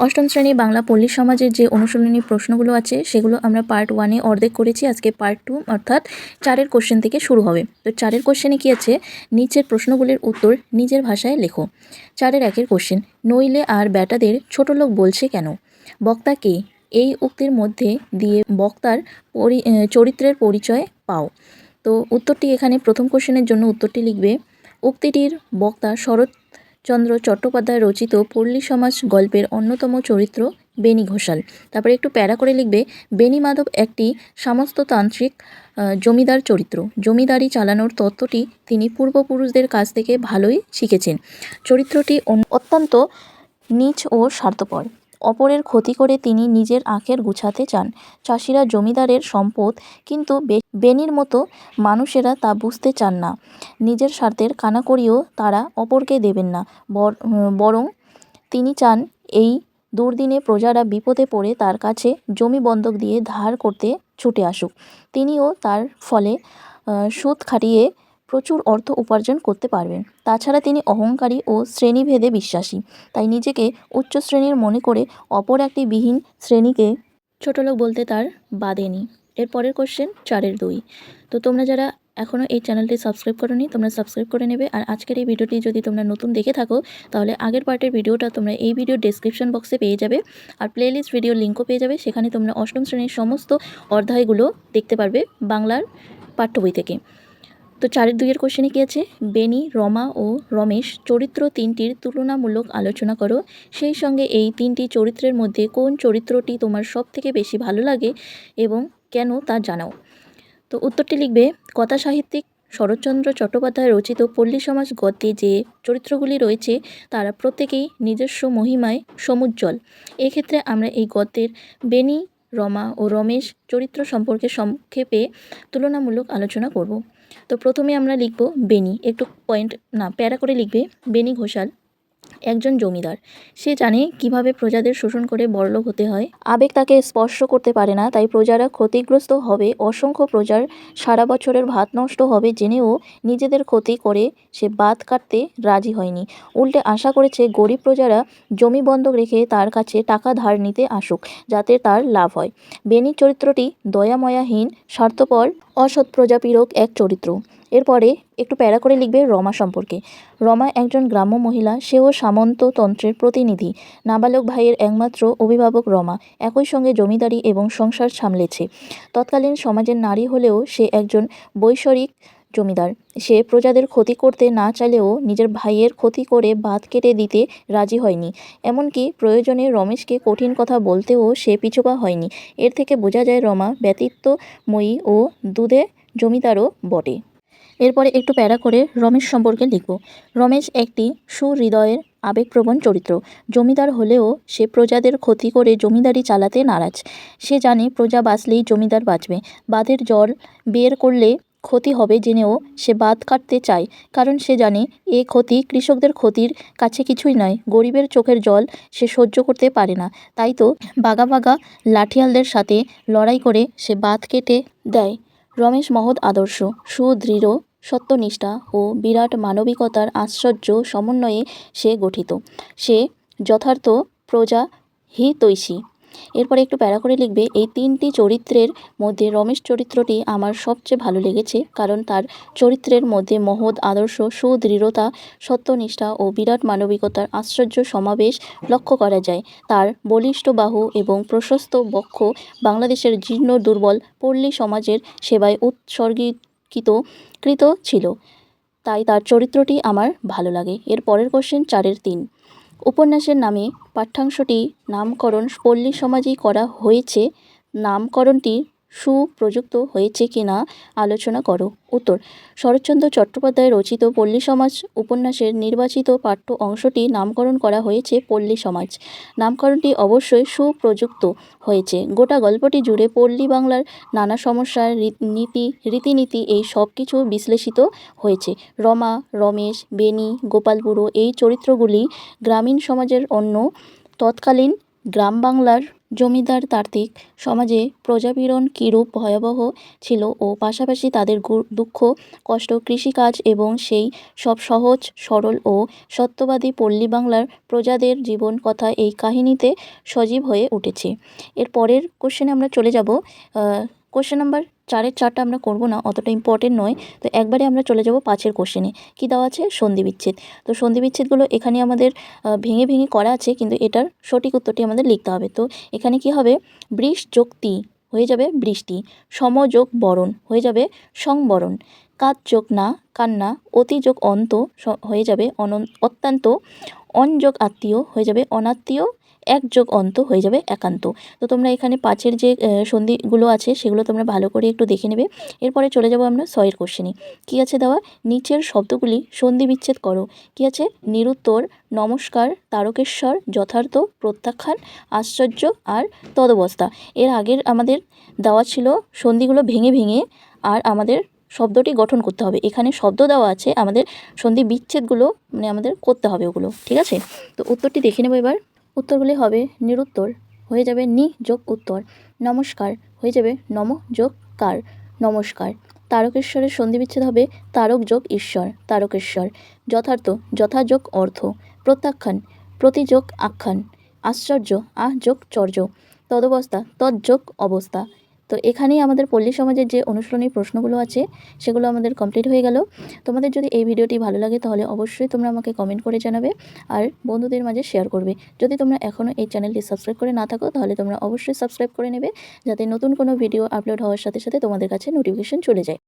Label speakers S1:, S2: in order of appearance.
S1: অষ্টম শ্রেণী বাংলা পল্লী সমাজের যে অনুশীলনী প্রশ্নগুলো আছে সেগুলো আমরা পার্ট 1-এ অর্ধেক করেছি। আজকে পার্ট 2 অর্থাৎ 4-এর কোশ্চেন থেকে শুরু হবে। তো 4-এর কোশ্চেনে কি আছে, নিচের প্রশ্নগুলির উত্তর নিজের ভাষায় লেখো। 4-এর 1-এর কোশ্চেন, নইলে আর ব্যাটাদের ছোট লোক বলছে কেন? বক্তা কে? এই উক্তির মধ্যে দিয়ে বক্তার চরিত্রের পরিচয় পাও। তো উত্তরটি এখানে প্রথম কোশ্চেনের জন্য উত্তরটি লিখবে, উক্তিটির বক্তা শরৎচন্দ্র চট্টোপাধ্যায় রচিত পল্লী সমাজ গল্পের অন্যতম চরিত্র বেনি ঘোষাল। তারপরে একটু প্যারা করে লিখবে, বেনি মাধব একটি সামস্ততান্ত্রিক জমিদার চরিত্র। জমিদারি চালানোর তত্ত্বটি তিনি পূর্বপুরুষদের কাছ থেকে ভালোই শিখেছেন। চরিত্রটি অত্যন্ত নীচ ও স্বার্থপর। অপরের ক্ষতি করে তিনি নিজের আখের গুছাতে চান। চাষিরা জমিদারের সম্পদ, কিন্তু বেনির মতো মানুষেরা তা বুঝতে চান না। নিজের স্বার্থের কানাকড়িও তারা অপরকে দেবেন না, বরং তিনি চান এই দুর্দিনে প্রজারা বিপদে পড়ে তার কাছে জমি বন্ধক দিয়ে ধার করতে ছুটে আসুক। তিনিও তার ফলে সুদ খাটিয়ে প্রচুর অর্থ উপার্জন করতে পারবেন। তাছাড়া তিনি অহংকারী ও শ্রেণীভেদে বিশ্বাসী, তাই নিজেকে উচ্চ শ্রেণীর মনে করে অপর একটি বিহীন শ্রেণীকে ছোটলোক বলতে তার বাধেনি। এর পরের কোশ্চেন 4-এর 2। তো তোমরা যারা এখনও এই চ্যানেলটি সাবস্ক্রাইব করোনি তোমরা সাবস্ক্রাইব করে নেবে। আর আজকের এই ভিডিওটি যদি তোমরা নতুন দেখে থাকো তাহলে আগের পার্টের ভিডিওটা তোমরা এই ভিডিওর ডেসক্রিপশন বক্সে পেয়ে যাবে, আর প্লেলিস্ট ভিডিওর লিঙ্কও পেয়ে যাবে। সেখানে তোমরা অষ্টম শ্রেণীর সমস্ত অধ্যায়গুলো দেখতে পারবে বাংলার পাঠ্য বই থেকে। তো 4-এর 2-এর কোশ্চেনে কী আছে, বেনি, রমা ও রমেশ চরিত্র তিনটির তুলনামূলক আলোচনা করো। সেই সঙ্গে এই তিনটি চরিত্রের মধ্যে কোন চরিত্রটি তোমার সব থেকে বেশি ভালো লাগে এবং কেন তা জানাও। তো উত্তরটি লিখবে, কথা সাহিত্যিক শরৎচন্দ্র চট্টোপাধ্যায় রচিত পল্লী সমাজ গদ্যে যে চরিত্রগুলি রয়েছে তারা প্রত্যেকেই নিজস্ব মহিমায় সমুজ্জ্বল। এক্ষেত্রে আমরা এই গদ্যের বেনি, রমা ও রমেশ চরিত্র সম্পর্কে সংক্ষেপে তুলনামূলক আলোচনা করব। তো প্রথমে আমরা লিখব বেনি, একটু প্যারা করে লিখবে, বেনি ঘোষাল একজন জমিদার। সে জানে কিভাবে প্রজাদের শোষণ করে বড়লোক হতে হয়। আবেগ তাকে স্পর্শ করতে পারে না, তাই প্রজারা ক্ষতিগ্রস্ত হবে। অসংখ্য প্রজার সারা বছরের ভাত নষ্ট হবে জেনেও নিজেদের ক্ষতি করে সে বাদ কাটতে রাজি হয়নি। উল্টে আশা করেছে গরিব প্রজারা জমি বন্ধক রেখে তার কাছে টাকা ধার নিতে আসুক, যাতে তার লাভ হয়। বেনির চরিত্রটি দয়াময়াহীন, স্বার্থপর, অসৎ প্রজাপীড়ক এক চরিত্র। এরপরে একটু প্যারা করে লিখবে রমা সম্পর্কে। রমা একজন গ্রাম্য মহিলা, সেও সামন্ততন্ত্রের প্রতিনিধি। নাবালক ভাইয়ের একমাত্র অভিভাবক রমা একই সঙ্গে জমিদারি এবং সংসার সামলেছে। তৎকালীন সমাজের নারী হলেও সে একজন বৈষয়িক জমিদার। সে প্রজাদের ক্ষতি করতে না চাইলেও নিজের ভাইয়ের ক্ষতি করে বাদ কেটে দিতে রাজি হয়নি। এমনকি প্রয়োজনে রমেশকে কঠিন কথা বলতেও সে পিছুপা হয়নি। এর থেকে বোঝা যায় রমা ব্যতিত্বময়ী ও দুধে জমিদারও বটে। এরপরে একটু প্যারা করে রমেশ সম্পর্কে লিখব। রমেশ একটি সুহৃদয়ের আবেগপ্রবণ চরিত্র। জমিদার হলেও সে প্রজাদের ক্ষতি করে জমিদারি চালাতে নারাজ। সে জানে প্রজা বাঁচলেই জমিদার বাঁচবে। বাঁধের জল বের করলে ক্ষতি হবে জেনেও সে বাঁধ কাটতে চায়, কারণ সে জানে এ ক্ষতি কৃষকদের ক্ষতির কাছে কিছুই নয়। গরিবের চোখের জল সে সহ্য করতে পারে না, তাই তো বাঘা বাঘা লাঠিয়ালদের সাথে লড়াই করে সে বাঁধ কেটে দেয়। রমেশ মহৎ আদর্শ, সুদৃঢ় সত্যনিষ্ঠা ও বিরাট মানবিকতার আশ্চর্য সমন্বয়ে সে গঠিত। সে যথার্থ প্রজা হিতৈষী। এরপরে একটু প্যারা করে লিখবে, এই তিনটি চরিত্রের মধ্যে রমেশ চরিত্রটি আমার সবচেয়ে ভালো লেগেছে, কারণ তার চরিত্রের মধ্যে মহৎ আদর্শ, সুদৃঢ়তা, সত্যনিষ্ঠা ও বিরাট মানবিকতার আশ্চর্য সমাবেশ লক্ষ্য করা যায়। তার বলিষ্ঠ বাহু এবং প্রশস্ত বক্ষ বাংলাদেশের জীর্ণ দুর্বল পল্লী সমাজের সেবায় উৎসর্গীকৃত ছিল, তাই তার চরিত্রটি আমার ভালো লাগে। এর পরের কোশ্চেন 4-এর 3। উপন্যাসের নামে পাঠ্যাংশটি নামকরণ পল্লী সমাজই করা হয়েছে, নামকরণটি সুপ্রযুক্ত হয়েছে কিনা আলোচনা করো। উত্তর, শরৎচন্দ্র চট্টোপাধ্যায় রচিত পল্লী সমাজ উপন্যাসের নির্বাচিত পাঠ্য অংশটি নামকরণ করা হয়েছে পল্লী সমাজ। নামকরণটি অবশ্যই সুপ্রযুক্ত হয়েছে। গোটা গল্পটি জুড়ে পল্লী বাংলার নানা সমস্যা, রীতিনীতি এই সব কিছু বিশ্লেষিত হয়েছে। রমা, রমেশ, বেনি, গোপাল বুড়ো এই চরিত্রগুলি গ্রামীণ সমাজের অন্য তৎকালীন গ্রাম বাংলার জমিদার তান্ত্রিক সমাজে প্রজাপীড়ন কীরূপ ভয়াবহ ছিল ও পাশাপাশি তাদের দুঃখ কষ্ট কৃষিকাজ এবং সেই সব সহজ সরল ও সত্যবাদী পল্লী বাংলার প্রজাদের জীবন কথা এই কাহিনীতে সজীব হয়ে উঠেছে। এর পরের কোশ্চেনে আমরা চলে যাব। কোশ্চেন নাম্বার 4-এর 4টা আমরা করব না, অতটা ইম্পর্টেন্ট নয়। তো একবারে আমরা চলে যাব 5-এর কোশ্চেনে। কী দেওয়া আছে? সন্ধি বিচ্ছেদ। তো সন্ধি বিচ্ছেদগুলো এখানে আমাদের ভেঙে ভেঙে করা আছে, কিন্তু এটার সঠিক উত্তরটি আমাদের লিখতে হবে। তো এখানে কি হবে? বৃষ যোগ তি হয়ে যাবে বৃষ্টি, সম যোগ বরণ হয়ে যাবে সংবরণ, কাত যোগ না কান্না, অতি যোগ অন্ত হয়ে যাবে অত্যন্ত, অন যোগ আত্মীয় হয়ে যাবে অনাত্মীয়, এক যোগ অন্ত হয়ে যাবে একান্ত। তো তোমরা এখানে 5-এর যে সন্ধিগুলো আছে সেগুলো তোমরা ভালো করে একটু দেখে নেবে। এরপরে চলে যাব আমরা 6-এর কোশ্চেনে। কী আছে দেওয়া? নিচের শব্দগুলি সন্ধি বিচ্ছেদ করো। কী আছে? নিরুত্তর, নমস্কার, তারকেশ্বর, যথার্থ, প্রত্যাখ্যান, আশ্চর্য আর তদবস্থা। এর আগের আমাদের দেওয়া ছিল সন্ধিগুলো ভেঙে ভেঙে আর আমাদের শব্দটি গঠন করতে হবে। এখানে শব্দ দেওয়া আছে, আমাদের সন্ধি বিচ্ছেদগুলো মানে আমাদের করতে হবে ওগুলো, ঠিক আছে? তো উত্তরটি দেখে নেব এবার। উত্তরগুলি হবে নিরুত্তর হয়ে যাবে নি যোগ উত্তর, নমস্কার হয়ে যাবে নম যোগ কার নমস্কার, তারকেশ্বরের সন্ধি বিচ্ছেদ হবে তারক যোগ ঈশ্বর তারকেশ্বর, যথার্থ যথা যোগ অর্থ, প্রত্যাখ্যান প্রতি যোগ আখ্যান, আশ্চর্য আহ যোগ চর্য, তদবস্থা তৎযোগ অবস্থা। তো এখানেই আমাদের পল্লী সমাজের যে অনুশীলনী প্রশ্নগুলো আছে সেগুলো আমাদের কমপ্লিট হয়ে গেল। তোমাদের যদি এই ভিডিওটি ভালো লাগে তাহলে অবশ্যই তোমরা আমাকে কমেন্ট করে জানাবে আর বন্ধুদের মাঝে শেয়ার করবে। যদি তোমরা এখনও এই চ্যানেলটি সাবস্ক্রাইব করে না থাকো তাহলে তোমরা অবশ্যই সাবস্ক্রাইব করে নেবে, যাতে নতুন কোনো ভিডিও আপলোড হওয়ার সাথে সাথে তোমাদের কাছে নোটিফিকেশন চলে যায়।